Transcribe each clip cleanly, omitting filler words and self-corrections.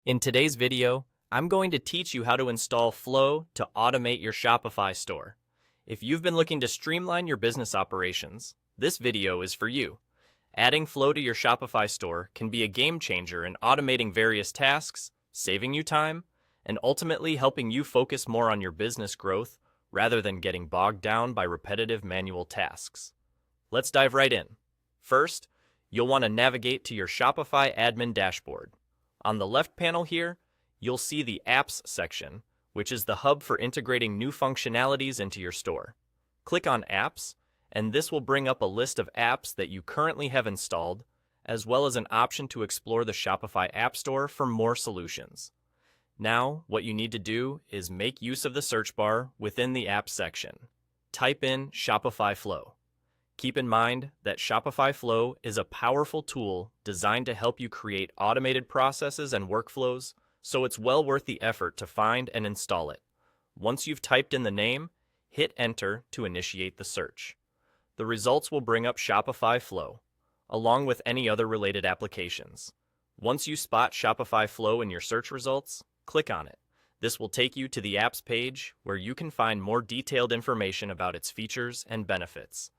In today's video, I'm going to teach you how to install Flow to automate your Shopify store. If you've been looking to streamline your business operations, this video is for you. Adding Flow to your Shopify store can be a game changer in automating various tasks, saving you time, and ultimately helping you focus more on your business growth rather than getting bogged down by repetitive manual tasks. Let's dive right in. First, you'll want to navigate to your Shopify admin dashboard. On the left panel here, you'll see the Apps section, which is the hub for integrating new functionalities into your store. Click on Apps, and this will bring up a list of apps that you currently have installed, as well as an option to explore the Shopify App Store for more solutions. Now, what you need to do is make use of the search bar within the Apps section. Type in Shopify Flow. Keep in mind that Shopify Flow is a powerful tool designed to help you create automated processes and workflows, so it's well worth the effort to find and install it. Once you've typed in the name, hit Enter to initiate the search. The results will bring up Shopify Flow, along with any other related applications. Once you spot Shopify Flow in your search results, click on it. This will take you to the Apps page where you can find more detailed information about its features and benefits.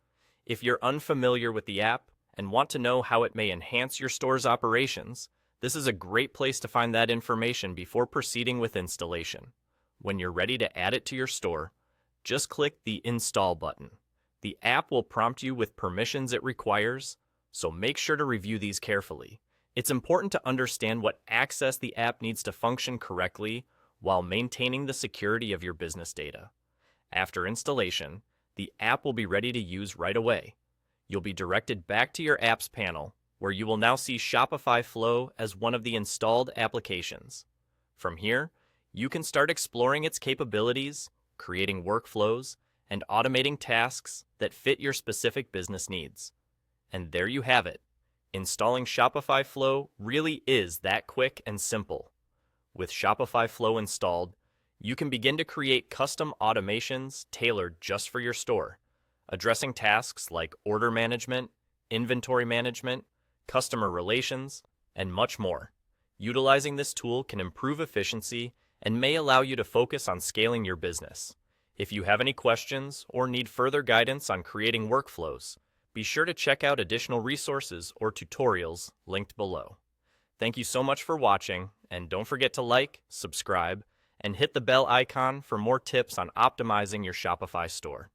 If you're unfamiliar with the app and want to know how it may enhance your store's operations, this is a great place to find that information before proceeding with installation. When you're ready to add it to your store, just click the Install button. The app will prompt you with permissions it requires, so make sure to review these carefully. It's important to understand what access the app needs to function correctly while maintaining the security of your business data. After installation, the app will be ready to use right away. You'll be directed back to your Apps panel, where you will now see Shopify Flow as one of the installed applications. From here, you can start exploring its capabilities, creating workflows, and automating tasks that fit your specific business needs. And there you have it. Installing Shopify Flow really is that quick and simple. With Shopify Flow installed, you can begin to create custom automations tailored just for your store, addressing tasks like order management, inventory management, customer relations, and much more. Utilizing this tool can improve efficiency and may allow you to focus on scaling your business. If you have any questions or need further guidance on creating workflows, be sure to check out additional resources or tutorials linked below. Thank you so much for watching, and don't forget to like, subscribe, and hit the bell icon for more tips on optimizing your Shopify store.